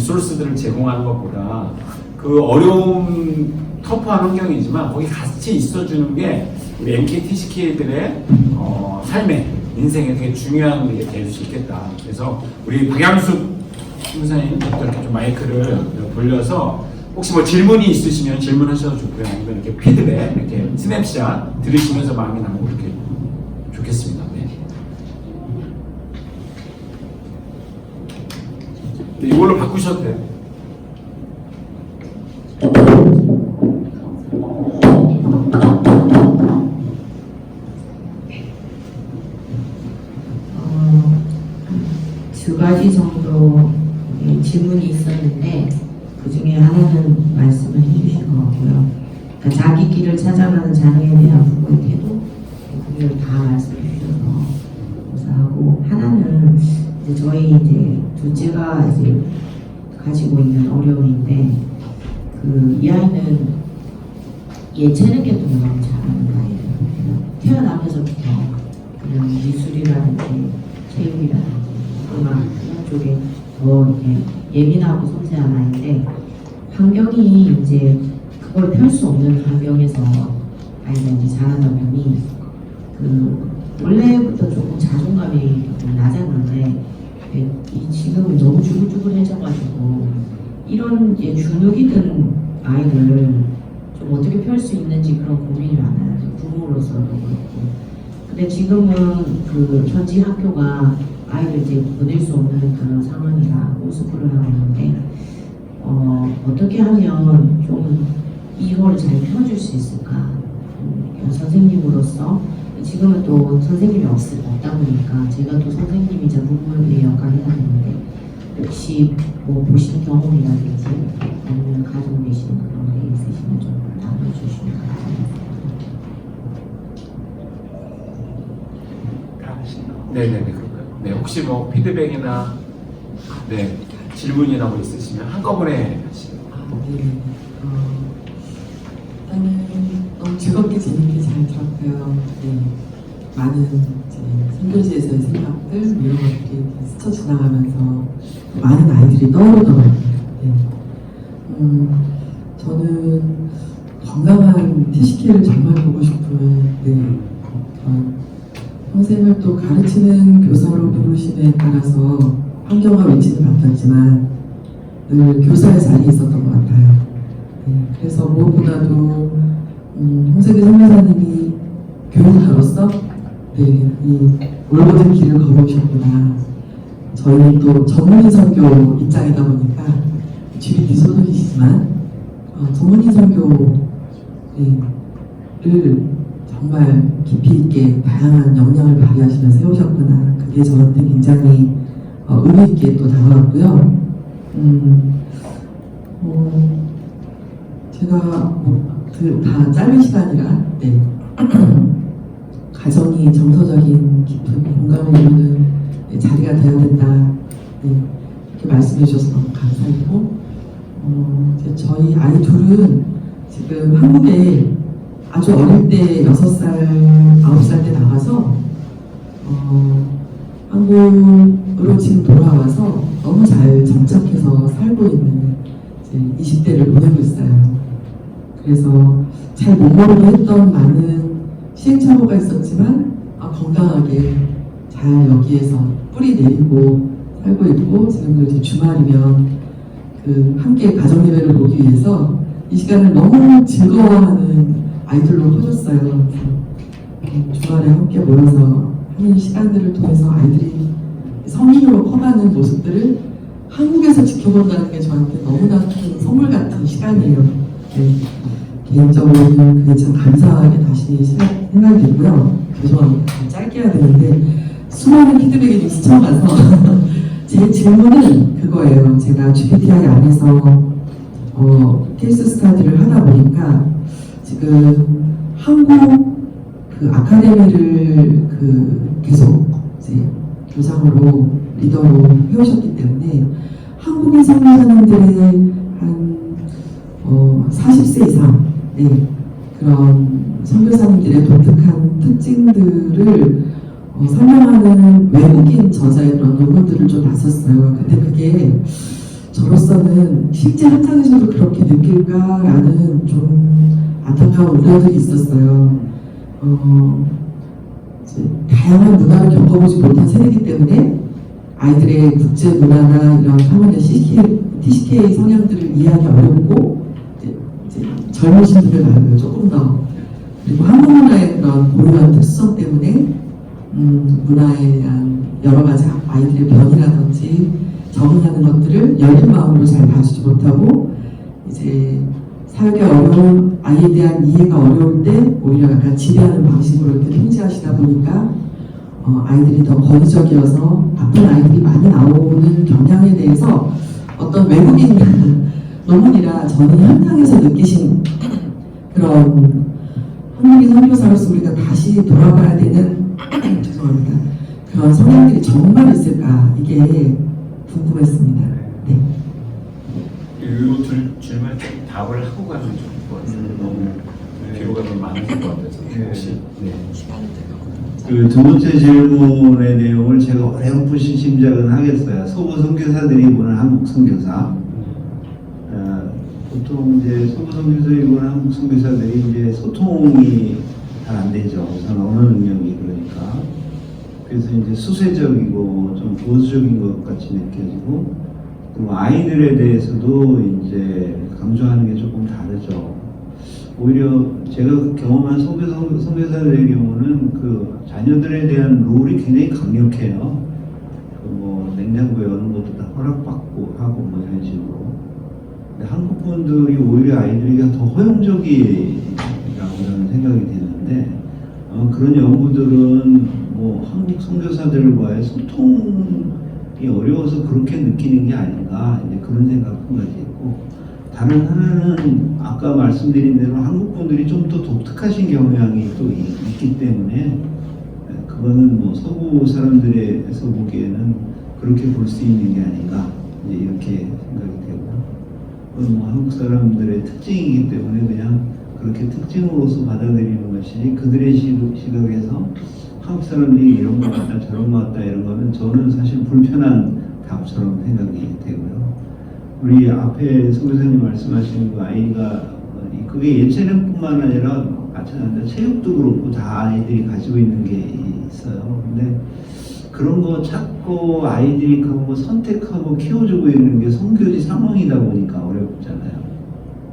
리소스들을 제공하는 것보다 그 어려운 터프한 환경이지만 거기 같이 있어주는 게 우리 MKTCK들의 삶에 인생에 되게 중요한 게 될 수 있겠다. 그래서 우리 박양숙 선생님부터 이렇게 좀 마이크를 돌려서 혹시 뭐 질문이 있으시면 질문하셔도 좋고요. 아니면 이렇게 피드백, 이렇게 스냅샷 들으시면서 마음이 나고 이렇게 좋겠습니다. 네. 네, 이걸로 바꾸셔도 돼요. 두 가지 정도 질문이 있었는데 그 중에 하나는 말씀을 해주신 것 같고요. 그러니까 자기 길을 찾아가는 자녀에 대한 부모의 태도, 그걸 다 말씀해 주셔서 감사하고, 하나는 이제 저희 이제 둘째가 이제 가지고 있는 어려움인데, 이 아이는 예체능 계통을 너무 잘하는 아이예요. 태어나면서부터 그런 미술이라든지 체육이라든지 음악 그런 쪽에 더 이렇게 예민하고 섬세한 아이인데, 환경이 이제 그걸 펼 수 없는 환경에서 아이가 이제 자라다 보니 원래부터 조금 자존감이 조금 낮았는데 지금은 너무 주글주글해져가지고 이런 이제 주눅이 든 아이를 좀 어떻게 펼 수 있는지 그런 고민이 많아요. 부모로서도 그렇고. 근데 지금은 현지 학교가 아이를 이제 보낼 수 없는 그런 상황이라 모습을 하고 있는데, 어떻게 하면 좀 이걸 잘 펴줄 수 있을까? 선생님으로서 지금은 또 선생님이 없다 보니까 제가 또 선생님이자 부모의 역할을 해야 되는데, 혹시 뭐 보신 경험이라든지 아니면 가지고 계시는 그런 게 있으시면 좀 나눠주시면 감사합니다. 네네네, 그럴까요? 네, 혹시 뭐 피드백이나 네 질문이나 뭐 있으시면 한꺼번에 하시죠. 네. 일단은 너무 즐겁게 재밌게 잘 들었고요. 네. 많은 이제 선교지에서의 생각들 이런 것들이 스쳐 지나가면서 많은 아이들이 떠오르더라고요. 네. 저는 건강한 TCK를 정말 보고 싶은, 네. 평생을 또 가르치는 교사로 부르심에 따라서 환경과 위치는 바뀌었지만 늘 교사의 자리에 있었던 것 같아요. 네, 그래서 무엇보다도 홍세기 선교사님이 교육자로서 네, 이 올곧은 길을 걸어오셨구나. 저희는 또 전문인 선교 입장이다 보니까 GBT 소속이시지만 전문인 선교를 정말 깊이 있게 다양한 역량을 발휘하시면서 해오셨구나. 그게 저한테 굉장히 의미 있게 또 다가왔고요. 제가 다 짧은 시간이라 네. 가정이 정서적인 깊은 공감을 이루는 자리가 되어야 된다. 네. 이렇게 말씀해 주셔서 너무 감사했고, 저희 아이 둘은 지금 한국에 아주 어릴 때 6살, 9살 때 나가서 한국으로 지금 돌아와서 너무 잘 정착해서 살고 있는 이제 20대를 보내고 있어요. 그래서 잘 못 모르고 했던 많은 시행착오가 있었지만 건강하게 잘 여기에서 뿌리 내리고 살고 있고, 지금도 이제 주말이면 함께 가정 예배를 보기 위해서 이 시간을 너무 즐거워하는 아이들로 커졌어요. 주말에 함께 모여서 하는 시간들을 통해서 아이들이 성인으로 커가는 모습들을 한국에서 지켜본다는 게 저한테 너무나 큰 선물 같은 시간이에요. 네. 개인적으로는 그게 참 감사하게 다시 생각이 들고요. 죄송합니다. 짧게 해야 되는데 수많은 피드백이 좀 스쳐가서 제 질문은 그거예요. 제가 GPTI 안에서 케이스 스타디를 하다 보니까 지금 한국 아카데미를 계속 이제 교장으로 리더로 해오셨기 때문에 한국인 선교사님들의 한 40세 이상 그런 선교사님들의 독특한 특징들을 설명하는 외국인 저자의 그런 논문들을 좀 봤었어요. 근데 그게 저로서는 실제 현장에서도 그렇게 느낄까라는 좀 안타까운 우려들이 있었어요. 이제 다양한 문화를 겪어보지 못한 세대이기 때문에 아이들의 국제 문화나 이런 사회의 TCK 성향들을 이해하기 어렵고 이제 젊으신 분들 말고요 조금 더 그리고 한국 문화의 그런 고유한 특성 때문에 문화에 대한 여러 가지 아이들의 변이라든지 적응하는 것들을 열린 마음으로 잘 봐주지 못하고 이제 사회가 어려운 아이에 대한 이해가 어려울 때 오히려 약간 지배하는 방식으로 이렇게 통제하시다 보니까 아이들이 더 권위적이어서 나쁜 아이들이 많이 나오는 경향에 대해서 어떤 외국인 논문이라 저는 현장에서 느끼신 그런 한국인 선교사로서 우리가 다시 돌아가야 되는 죄송합니다. 그런 성향들이 정말 있을까 이게 궁금했습니다. 네. 이 질문 답을 하고 가면 좋을 것 같아요. 너무 피로가 좀 많으실 것 같아서 혹시 그 두 번째 질문의 내용을 제가 어렴풋이 짐작은 하겠어요. 서구 선교사들이 보는 한국 선교사. 보통 이제 서구 선교사들이 보는 한국 선교사들이 이제 소통이 잘 안 되죠. 우선 언어 능력이 그러니까. 그래서 이제 수세적이고 좀 보수적인 것 같이 느껴지고, 그리고 아이들에 대해서도 이제 강조하는 게 조금 다르죠. 오히려 제가 경험한 선교사들의 경우는 그 자녀들에 대한 룰이 굉장히 강력해요. 뭐 냉장고에 어느 것도 다 허락받고 하고 뭐 이런 식으로. 근데 한국 분들이 오히려 아이들에게 더 허용적이라고 저는 생각이 되는데, 그런 연구들은 뭐 한국 선교사들과의 소통이 어려워서 그렇게 느끼는 게 아닌가 이제 그런 생각 한 가지 있고, 다른 하나는 아까 말씀드린 대로 한국 분들이 좀 더 독특하신 경향이 또 있기 때문에 그거는 뭐 서구 사람들에서 보기에는 그렇게 볼 수 있는 게 아닌가 이제 이렇게 생각이 되고요. 그건 뭐 한국 사람들의 특징이기 때문에 그냥 그렇게 특징으로서 받아들이는 것이지 그들의 시각에서 한국 사람들이 이런 거 같다 저런 거 같다 이런 거는 저는 사실 불편한 답처럼 생각이 되고요. 우리 앞에 선교사님 말씀하신 그 아이가 그게 예체능뿐만 아니라 마찬가지로 체육도 그렇고 다 아이들이 가지고 있는 게 있어요. 근데 그런 거 찾고 아이들이 그거 선택하고 키워주고 있는 게 선교지 상황이다 보니까 어렵잖아요.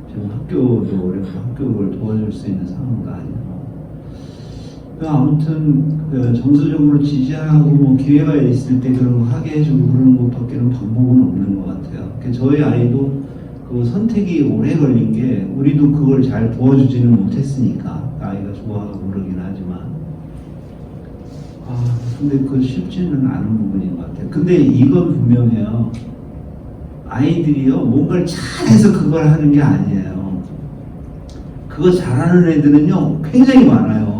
지금 학교도 어렵고 학교를 도와줄 수 있는 상황도 아니고. 아무튼 정서적으로 지지하고 뭐 기회가 있을 때 그런 거 하게 해주고 그러는 것밖에는 방법은 없는 것 같아요. 저희 아이도 그 선택이 오래 걸린 게 우리도 그걸 잘 도와주지는 못했으니까 아이가 좋아하고 그러긴 하지만 근데 그거 쉽지는 않은 부분인 것 같아요. 근데 이건 분명해요. 아이들이요 뭔가를 잘해서 그걸 하는 게 아니에요. 그거 잘하는 애들은요 굉장히 많아요.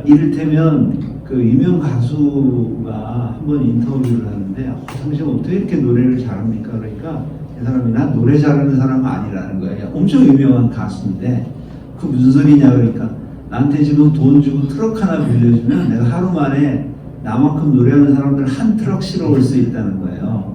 이를테면 그 유명 가수가 한번 인터뷰를 하는데 당신 어떻게 이렇게 노래를 잘합니까? 그러니까 이 사람이 난 노래 잘하는 사람은 아니라는 거예요. 엄청 유명한 가수인데 그 무슨 소리냐 그러니까 나한테 지금 돈 주고 트럭 하나 빌려주면 내가 하루 만에 나만큼 노래하는 사람들 한 트럭 실어올 수 있다는 거예요.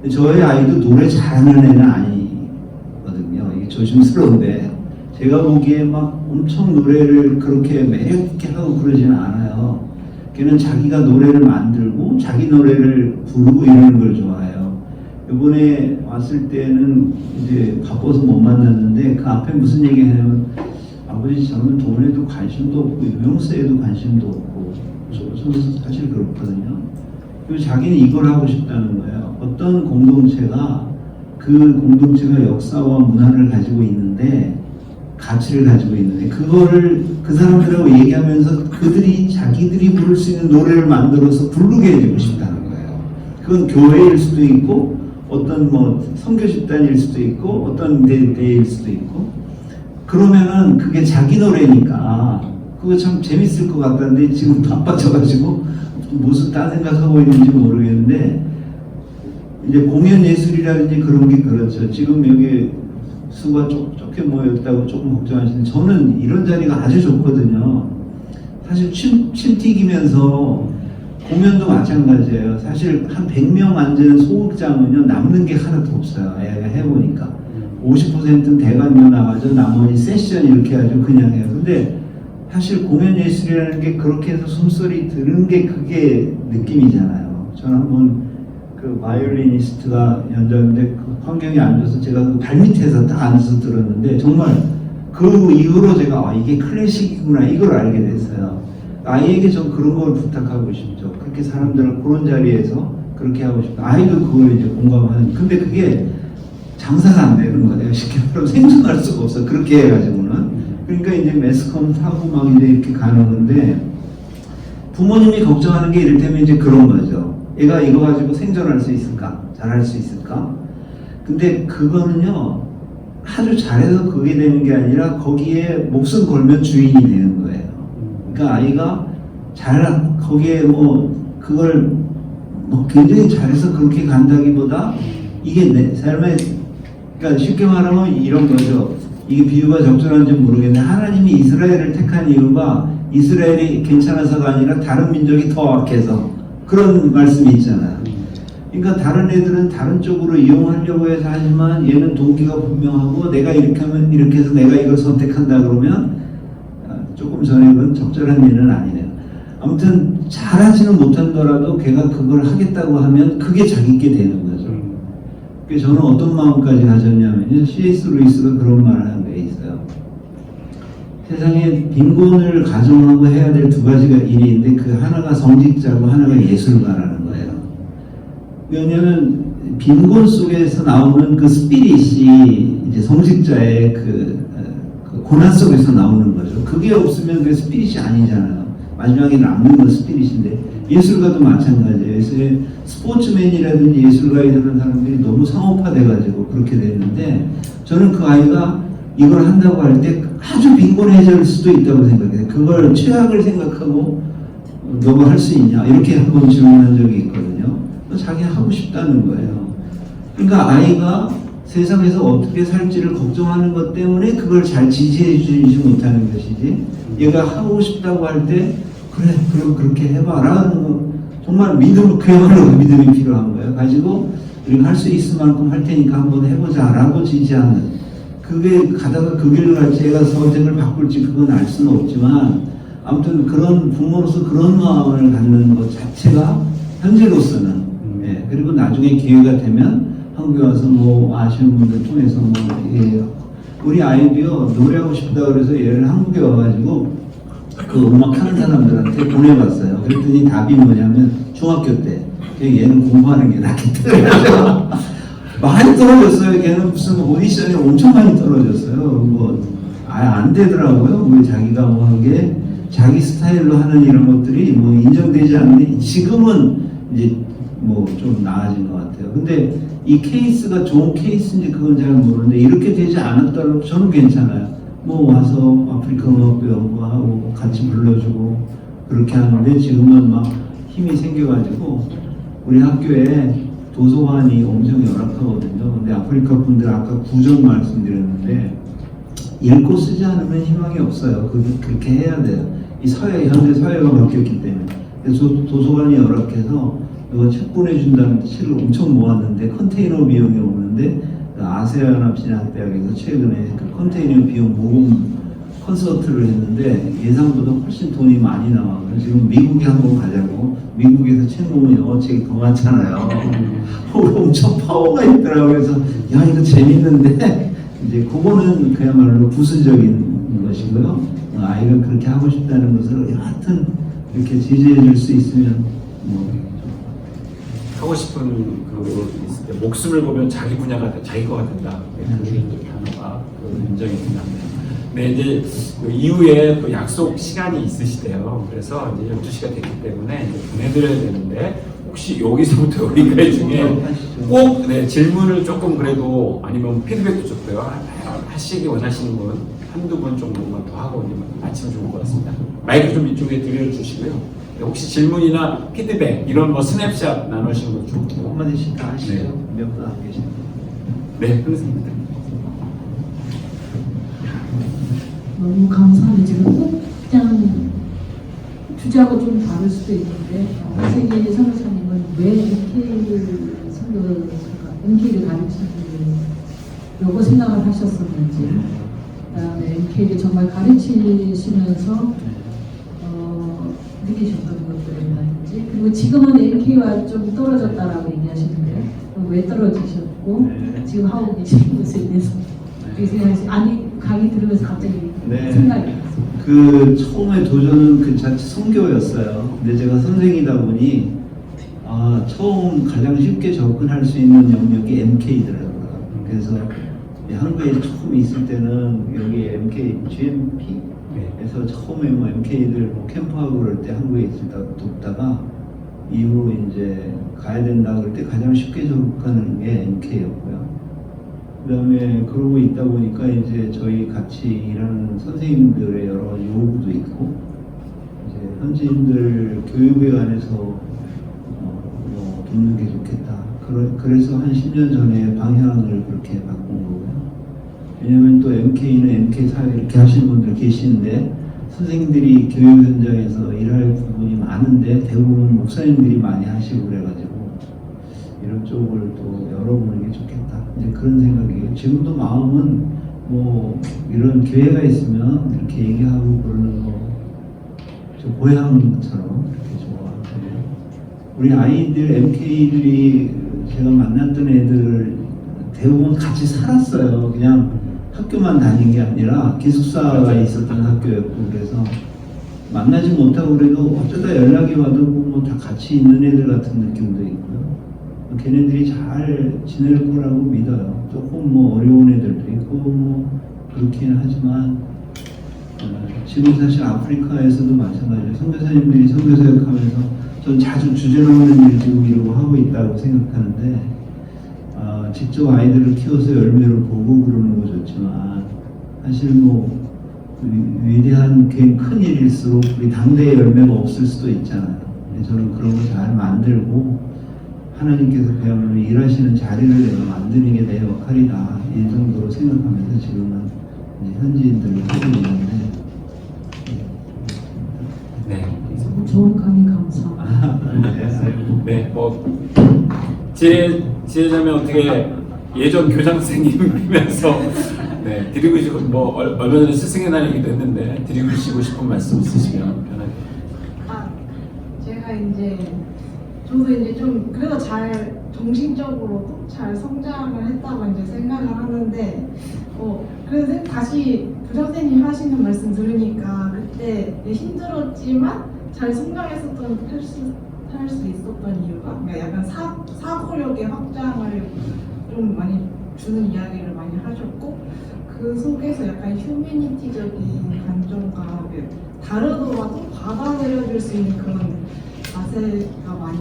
근데 저희 아이도 노래 잘하는 애는 아니거든요. 이게 조심스러운데 제가 보기에 막 엄청 노래를 그렇게 매력있게 하고 그러지는 않아요. 걔는 자기가 노래를 만들고 자기 노래를 부르고 이러는 걸 좋아해요. 이번에 왔을 때는 이제 바빠서 못 만났는데 그 앞에 무슨 얘기 하냐면 아버지 저는 돈에도 관심도 없고 유명세에도 관심도 없고 저는 사실 그렇거든요. 그리고 자기는 이걸 하고 싶다는 거예요. 어떤 공동체가 그 공동체가 역사와 문화를 가지고 있는데 가치를 가지고 있는데 그거를 그 사람들하고 얘기하면서 그들이 자기들이 부를 수 있는 노래를 만들어서 부르게 해주고 싶다는 거예요. 그건 교회일 수도 있고 어떤 뭐 선교 집단일 수도 있고 어떤 대일 수도 있고 그러면은 그게 자기 노래니까 그거 참 재밌을 것 같던데 지금 바빠져가지고 무슨 딴 생각하고 있는지 모르겠는데 이제 공연 예술이라든지 그런 게 그렇죠. 지금 여기 수가 좁게 모였다고 조금 걱정하시는데 저는 이런 자리가 아주 좋거든요. 사실 침 튀기면서 공연도 마찬가지예요. 사실 한 100명 앉은 소극장은요 남는 게 하나도 없어요. 애가 해보니까 50%는 대관료 나가죠. 나머지 세션 이렇게 아주 그냥 해요. 근데 사실 공연 예술이라는 게 그렇게 해서 숨소리 들은 게 그게 느낌이잖아요. 저는 한번 그 바이올리니스트가 연주하는데 그 환경이 안 좋아서 제가 그 발밑에서 딱 앉아서 들었는데 정말 그 이후로 제가 아, 이게 클래식이구나 이걸 알게 됐어요. 아이에게 전 그런 걸 부탁하고 싶죠. 그렇게 사람들을 그런 자리에서 그렇게 하고 싶다. 아이도 그걸 이제 공감하는. 근데 그게 장사가 안 되는 거예요. 쉽게 말하면 생존할 수가 없어. 그렇게 해가지고는. 그러니까 이제 매스컴 타고 막 이제 이렇게 가는 건데 부모님이 걱정하는 게 이를테면 이제 그런 거죠. 얘가 이거 가지고 생존할 수 있을까? 잘할 수 있을까? 근데 그거는요 아주 잘해서 그게 되는 게 아니라 거기에 목숨 걸면 주인이 되는 거예요. 그러니까 아이가 잘 거기에 뭐 그걸 뭐 굉장히 잘해서 그렇게 간다기보다 이게 내 삶에 그러니까 쉽게 말하면 이런 거죠. 이게 비유가 적절한지 모르겠는데 하나님이 이스라엘을 택한 이유가 이스라엘이 괜찮아서가 아니라 다른 민족이 더 악해서 그런 말씀이 있잖아요. 그러니까 다른 애들은 다른 쪽으로 이용하려고 해서 하지만 얘는 동기가 분명하고 내가 이렇게 하면 이렇게 해서 내가 이걸 선택한다 그러면 조금 전에 그건 적절한 일은 아니네요. 아무튼 잘하지는 못하더라도 걔가 그걸 하겠다고 하면 그게 자기께 되는 거죠. 그래서 저는 어떤 마음까지 가졌냐면 C.S. 루이스가 그런 말을 한 게 있어요. 세상에 빈곤을 가정하고 해야 될 두 가지가 일이 있는데 그 하나가 성직자고 하나가 예술가라는 거예요. 왜냐하면 빈곤 속에서 나오는 그 스피릿이 이제 성직자의 그 고난 속에서 나오는 거죠. 그게 없으면 그 스피릿이 아니잖아요. 마지막에 남는 건 스피릿인데 예술가도 마찬가지예요. 그래서 스포츠맨이라든지 예술가에 되는 사람들이 너무 상업화돼가지고 그렇게 됐는데 저는 그 아이가 이걸 한다고 할 때 아주 빈곤해질 수도 있다고 생각해요. 그걸 최악을 생각하고 너가 할 수 있냐 이렇게 한번 질문한 적이 있거든요. 자기 하고 싶다는 거예요. 그러니까 아이가 세상에서 어떻게 살지를 걱정하는 것 때문에 그걸 잘 지지해 주지 못하는 것이지 얘가 하고 싶다고 할 때 그래 그럼 그렇게 해봐라는 정말 믿음 그야말로 믿음이 필요한 거예요. 가지고 우리가 할 수 있을 만큼 할 테니까 한번 해보자라고 지지하는 그게 가다가 그 길로 갈지 애가 선택을 바꿀지 그건 알 수는 없지만 아무튼 그런 부모로서 그런 마음을 갖는 것 자체가 현재로서는 예, 그리고 나중에 기회가 되면 한국에 와서 뭐 아시는 분들 통해서 뭐 예, 우리 아이도요 노래하고 싶다 그래서 얘를 한국에 와가지고 그 음악 하는 사람들한테 보내봤어요. 그랬더니 답이 뭐냐면 중학교 때 얘는 공부하는 게 낫겠다. 많이 떨어졌어요. 걔는 무슨 오디션에 엄청 많이 떨어졌어요. 뭐 아예 안 되더라고요. 왜 자기가 뭐 한 게 자기 스타일로 하는 이런 것들이 뭐 인정되지 않는데 지금은 이제 뭐 좀 나아진 것 같아요. 근데 이 케이스가 좋은 케이스인지 그건 잘 모르는데 이렇게 되지 않았더라도 저는 괜찮아요. 뭐 와서 아프리카 음악도 연구하고 같이 불러주고 그렇게 하는데 지금은 막 힘이 생겨가지고 우리 학교에 도서관이 엄청 열악하거든요. 근데 아프리카 분들 아까 구전 말씀드렸는데 읽고 쓰지 않으면 희망이 없어요. 그렇게 해야 돼요. 이 사회 현대 사회가 바뀌었기 때문에. 그래서 도서관이 열악해서 이거 책 보내준다는 책을 엄청 모았는데 컨테이너 비용이 오는데 아세아연합진학대학에서 최근에 그 컨테이너 비용 모금 콘서트를 했는데 예상보다 훨씬 돈이 많이 나와. 지금 미국에 한번 가자고. 미국에서 책 모으면 영어 책이 더 많잖아요. 엄청 파워가 있더라고요. 그래서 야 이거 재밌는데 이제 그거는 그야말로 부수적인 것이고요. 아이가 그렇게 하고 싶다는 것을 여하튼 이렇게 지지해 줄 수 있으면 뭐 하고 싶은 그 있을 때 목숨을 보면 자기 분야가 자기 거가 된다. 그 단어가 인정이 된답니다. 네, 이제 그 이후에 또 약속 시간이 있으시대요. 그래서 이제 12시가 됐기 때문에 이제 보내드려야 되는데 혹시 여기서부터 여기까지 중에 꼭 네, 질문을 조금 그래도 아니면 피드백도 좋고요. 하시기 원하시는 분 한두 분 정도만 더 하고 이제 마치면 좋을 것 같습니다. 마이크 좀 이쪽에 들려주시고요. 네, 혹시 질문이나 피드백 이런 뭐 스냅샷 나누시는 거 좋고 한마디씩 다 하시죠. 네. 몇 분 안 계시네요. 네, 그렇습니다. 너무 감사합니다. 지금 주제하고 좀 다를 수도 있는데 이세기 선교사님은 왜 MK를 가르치려고 생각을 하셨었는지, 그다음에 MK를 정말 가르치시면서 느끼셨던 것들이라든지, 그리고 지금은 MK와 좀 떨어졌다라고 얘기하시는데 왜 떨어지셨고 지금 하고 계신 것에 대해서 어떻게 생각하세요? 아니, 강의 들으면서 갑자기 생각이 났어요. 그 처음에 도전은 그 자체 선교였어요. 근데 제가 선생이다 보니 처음 가장 쉽게 접근할 수 있는 영역이 MK더라고요. 그래서 한국에 처음 있을 때는 여기 MK GMP에서 처음에 뭐 MK들 뭐 캠프하고 그럴 때 한국에 있을 때 돕다가 이후로 이제 가야 된다 그럴 때 가장 쉽게 접근하는 게 MK였고요. 그다음에 그러고 있다 보니까 이제 저희 같이 일하는 선생님들의 여러 가지 요구도 있고, 이제 현지인들 교육에 관해서 뭐 돕는 게 좋겠다. 그래서 한 10년 전에 방향을 그렇게 바꾼 거고요. 왜냐면 또 MK는 MK 사회 이렇게 하시는 분들 계시는데 선생님들이 교육 현장에서 일할 부분이 많은데 대부분 목사님들이 많이 하시고 그래가지고 이런 쪽을 또 열어보는 게 좋겠다. 이제 그런 생각이에요. 지금도 마음은 뭐 이런 기회가 있으면 이렇게 얘기하고 그러는 거 저 고향처럼 이렇게 좋아하거든요. 우리 아이들 MK들이 제가 만났던 애들 대부분 같이 살았어요. 그냥 학교만 다닌 게 아니라 기숙사가 있었던 학교였고, 그래서 만나지 못하고 그래도 어쩌다 연락이 와도 뭐 다 같이 있는 애들 같은 느낌도 있고요. 걔네들이 잘 지낼 거라고 믿어요. 조금 뭐 어려운 애들도 있고 뭐 그렇긴 하지만 지금 사실 아프리카에서도 마찬가지로 선교사님들이 선교사역하면서 전 자주 주제넘는 일 지금 이러고 하고 있다고 생각하는데 직접 아이들을 키워서 열매를 보고 그러는 거 좋지만 사실 뭐 위대한 큰 일일수록 우리 당대의 열매가 없을 수도 있잖아요. 근데 저는 그런 거 잘 만들고 하나님께서 그야말로 일하시는 자리를 내가 만드는 게 내 역할이다, 이 정도로 생각하면서 지금은 이제 현지인들을 하고 있는데. 네. 좋은 강의 감사합니다. 네, 뭐 지혜자매 어떻게 예전 교장 선생님이면서 네, 드리고 싶고 뭐 얼마 전에 스승의 날이기도 했는데 드리고 싶은 말씀 있으시면 편하게. 제가 이제 저도 이제 좀 그래도 잘 정신적으로도 잘 성장을 했다고 이제 생각을 하는데 그래서 다시 부장선생님 하시는 말씀 들으니까 그때 힘들었지만 잘 성장했었던 할 수 있었던 이유가 그러니까 약간 사고력의 확장을 좀 많이 주는 이야기를 많이 하셨고, 그 속에서 약간 휴머니티적인 관점과 다르더라도 받아들여줄 수 있는 그런 자세가 많이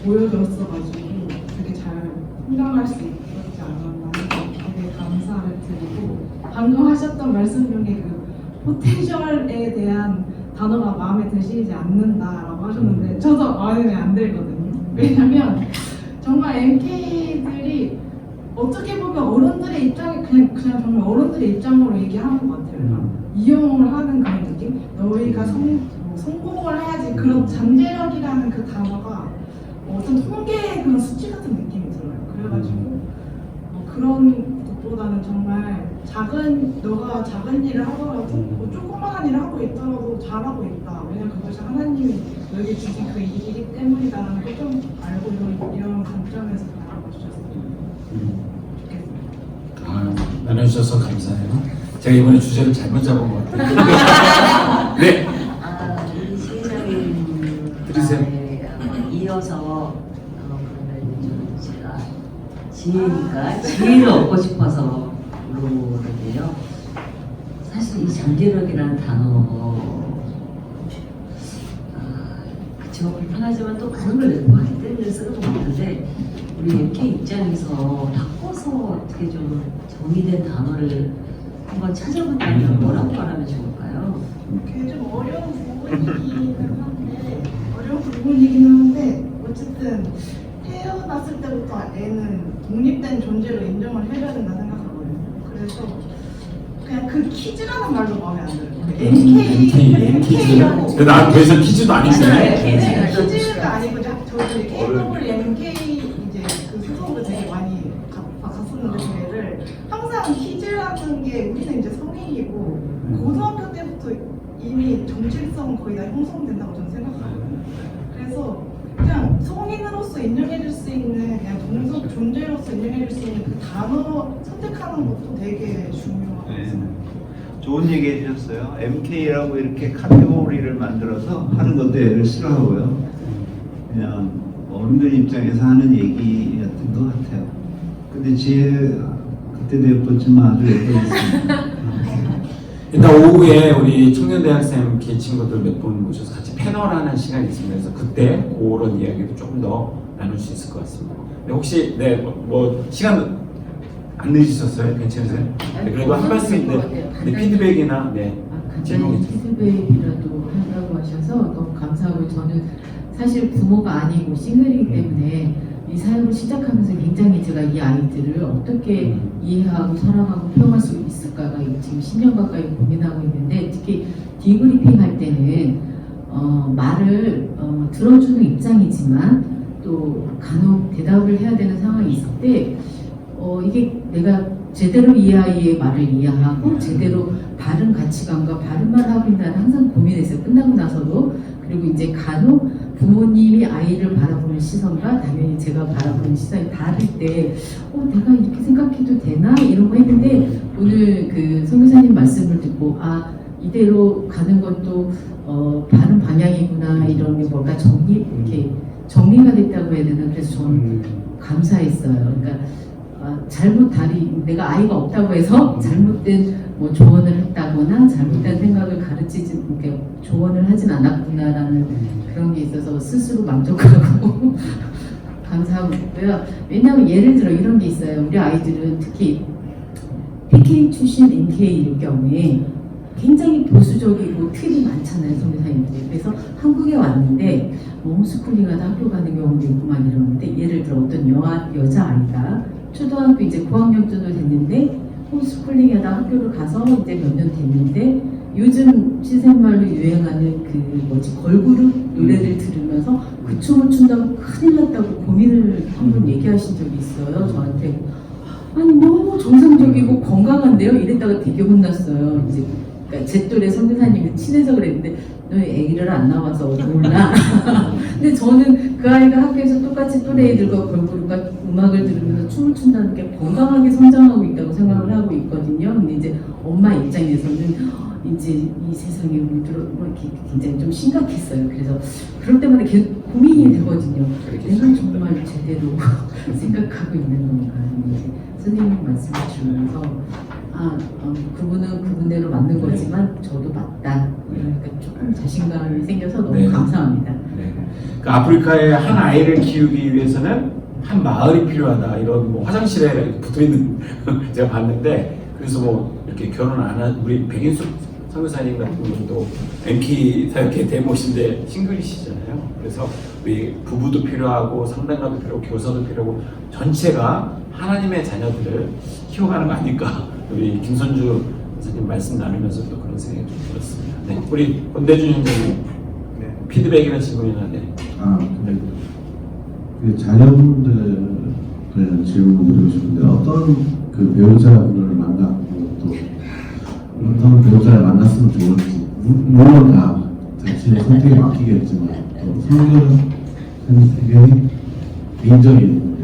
보여줬어가지고 되게 잘 성장할 수 있었지 않았나 되게 감사를 드리고, 방금 하셨던 말씀 중에 그 포텐셜에 대한 단어가 마음에 드시지 않는다라고 하셨는데 저도 마음에 안 들거든요. 왜냐면 정말 MK들이 어떻게 보면 어른들의 입장에 그냥 정말 어른들의 입장으로 얘기하는 것 같아요. 이용을 하는 그런 느낌? 너희가 성공을 해야지, 그런 잠재력이라는 그 단어가 어떤 통계의 그런 수치 같은 느낌이 들어요. 그래가지고 그런 것보다는 정말 너가 작은 일을 하더라도 뭐 조그마한 일을 하고 있더라도 잘하고 있다. 왜냐면 그것이 하나님이 너에게 주신 그 일이기 때문이다라는 걸 좀 알고 이런 관점에서 바라봐주셨으면 좋겠습니다. 나눠주셔서 감사해요. 제가 이번에 주제를 잘못 잡은 것 같아요. 네. 우리 시장님 들으세요. 이어서 그러면 좀 제가 지혜니까 지혜를 얻고 싶어서 물어보는데요. 사실 이 잠재력이라는 단어 그쵸, 불편하지만 또 많은 걸 내포하기 때문에 쓰는 것 같은데, 우리 MK 입장에서 바꿔서 어떻게 좀 정의된 단어를 한번 찾아본다면 뭐라고 말하면 좋을까요? 그게 좀 어려운 부분이긴 한데 어쨌든 태어났을 때부터 애는 독립된 존재로 인정을 해줘야 된다 생각하거든요. 그래서 그 그냥 그 키즈라는 말도 마음에 안 들어요. MK는 나 그래서 퀴즈도 아니시네. 키즈가 아니고 저희 KWMK 이제 그 수속을 되게 많이 갔었는데 저희를 항상 키즈라는 게 우리는 이제 성인이고 고등학교 때부터 이미 정체성은 거의 다 형성된다고 저는 생각하거든요. 그래서 그냥 성인으로서 인정해줄 수 있는 그냥 동성 존재로서 인정해줄 수 있는 그 단어 선택하는 것도 되게 중요하고 좋은 얘기 해주셨어요. MK라고 이렇게 카테고리를 만들어서 하는 것도 애를 싫어하고요. 그냥 어른들 입장에서 하는 얘기였던 것 같아요. 근데 그때도 예뻤지만 아주 예뻐졌습니다. 일단 오후에 우리 청년대학생 계 친구들 몇 분 모셔서 같이 패널하는 시간이 있습니다. 그래서 그때 그런 이야기도 조금 더 나눌 수 있을 것 같습니다. 네, 혹시 뭐 시간 안 늦으셨어요? 괜찮으세요? 네, 그래도 한 말씀인데 피드백이나 간단히 피드백이라도 한다고 하셔서 너무 감사하고 저는 사실 부모가 아니고 싱글이기 때문에 이 사역을 시작하면서 굉장히 제가 이 아이들을 어떻게 이해하고 사랑하고 표현할 수 있을까가 지금 10년 가까이 고민하고 있는데 특히 디브리핑 할 때는 말을 들어주는 입장이지만 또 간혹 대답을 해야 되는 상황이 있을 때 이게 내가 제대로 이 아이의 말을 이해하고 제대로 바른 가치관과 바른 말을 하고 있다는 항상 고민했어요. 끝나고 나서도. 그리고 이제 간혹 부모님이 아이를 바라보는 시선과 당연히 제가 바라보는 시선이 다를 때 내가 이렇게 생각해도 되나? 이런 거 했는데 오늘 그 선교사님 말씀을 듣고 이대로 가는 것도 바른 방향이구나 이런 게 뭔가 이렇게 정리가 됐다고 해야 되나? 그래서 저는 감사했어요. 그러니까 내가 아이가 없다고 해서 잘못된 뭐 조언을 했다거나 잘못된 생각을 가르치지 이렇게 조언을 하진 않았구나라는 그런 게 있어서 스스로 만족하고 감사하고 있고요. 왜냐하면 예를 들어 이런 게 있어요. 우리 아이들은 특히 PK 출신 NK일 경우에 굉장히 보수적이고 틀이 많잖아요, 선교사님들이. 그래서 한국에 왔는데 홈스쿨링하다 학교 가는 경우도 있구만 이러는데 예를 들어 어떤 여자아이가 초등학교 이제 고학년 정도 됐는데 홈스쿨링하다 학교를 가서 이제 몇 년 됐는데 요즘 시샘말로 유행하는 걸그룹 노래를 들으면서 그 춤을 춘다고 큰일 났다고 고민을 한번 얘기하신 적이 있어요, 저한테. 아니 너무 정상적이고 건강한데요? 이랬다가 되게 혼났어요. 이제 그러니까 제 또래 선교사님이 친해서 그랬는데 너 애기를 안 나와서 몰라. 근데 저는 그 아이가 학교에서 똑같이 또래 애들과 걸그룹과 음악을 들으면서 춤을 춘다는 게 건강하게 성장하고 있다고 생각을 하고 있거든요. 근데 이제 엄마 입장에서는 이제 이 세상에 물들어 이렇게 굉장히 좀 심각했어요. 그래서 그럴 때마다 계속 고민이 되거든요. 내가 정말 제대로 생각하고 있는 건가? 이제 선생님 말씀을 들으면서 그분은 그분대로 맞는 거지만 저도 맞다. 그러니까 조금 자신감이 생겨서 너무 감사합니다. 네. 그 아프리카의 한 아이를 키우기 위해서는 한 마을이 필요하다. 이런 뭐 화장실에 붙어 있는 제가 봤는데 그래서 뭐 이렇게 결혼 안 한 우리 백인숙 선교사님 같은 분도 MK 사역회 대모신데 싱글이시잖아요. 그래서 우리 부부도 필요하고 상담가도 필요하고 교사도 필요하고 전체가 하나님의 자녀들을 키워가는 거 아닐까. 우리 김선주 선생님 말씀 나누면서 또 그런 생각이 좀 들었습니다. 네, 우리 권대준 형님 피드백이나 질문이나 그 자녀분들 관련 질문 드리고 싶은데 어떤 그 배우자분을 만났고 또 어떤 배우자를 만났으면 좋을지 물론 다 자신의 선택에 맡기겠지만 또 성경은 굉장히 개인적인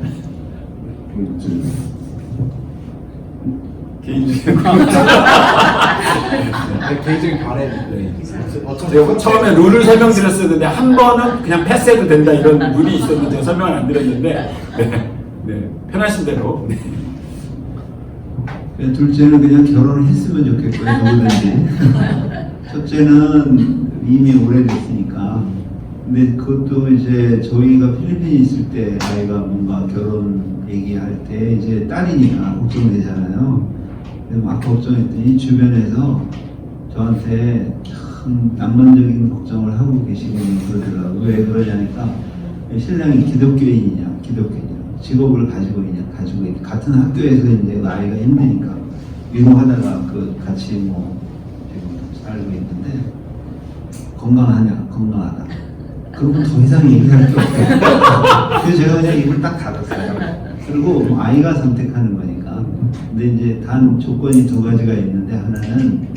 개인적인 바램. 제가 처음에 룰을 설명드렸었는데 한 번은 그냥 패스해도 된다 이런 룰이 있었는데 제가 설명을 안 드렸는데 편하신 대로. 둘째는 그냥 결혼을 했으면 좋겠고요. 누구든지. 첫째는 이미 오래됐으니까. 근데 그것도 이제 저희가 필리핀에 있을 때 아이가 뭔가 결혼 얘기할 때 이제 딸이니까 걱정되잖아요. 그래서 막 걱정했더니 주변에서 저한테 참 낭만적인 걱정을 하고 계시거든요. 그러더라고요. 왜 그러냐니까 신랑이 기독교인이냐 직업을 가지고 있냐 가지고 있냐 같은 학교에서 이제 아이가 힘드니까 미용하다가 그 같이 뭐 지금 살고 있는데 건강하냐 건강하다. 그러면 더 이상 얘기할 게 없어요. 그래서 제가 그냥 입을 딱 닫았어요. 그리고 뭐 아이가 선택하는 거니까. 근데 이제 단 조건이 두 가지가 있는데 하나는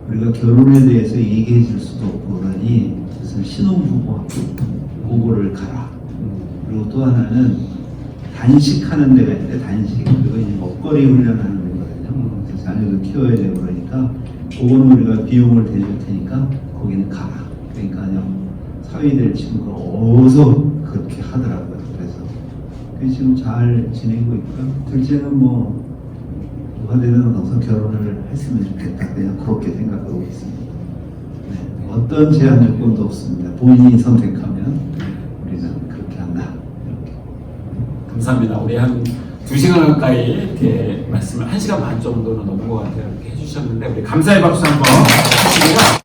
우리가 결혼에 대해서 얘기해 줄 수도 없고 그러니 그래서 신혼부부 그거를 가라. 그리고 또 하나는 단식하는 데가 있는데 단식 그리고 이제 먹거리 훈련하는 데거든요. 그래서 자녀도 키워야 되고 그러니까 그거는 우리가 비용을 대줄 테니까 거기는 가라. 그러니까 그냥 사위될 친구가 어서 그렇게 하더라고요. 그래서 지금 잘 지내고 있고요. 둘째는 뭐 누가 되든 어서 결혼을 했으면 좋겠다. 그냥 그렇게 생각하고 있습니다. 네, 어떤 제한 조건도 없습니다. 본인이 선택하면 우리는 그렇게 한다. 이렇게. 감사합니다. 우리 한 2시간 가까이 이렇게 말씀을 1시간 반 정도는 넘은 것 같아요. 이렇게 해주셨는데 우리 감사의 박수 한번 하시고요.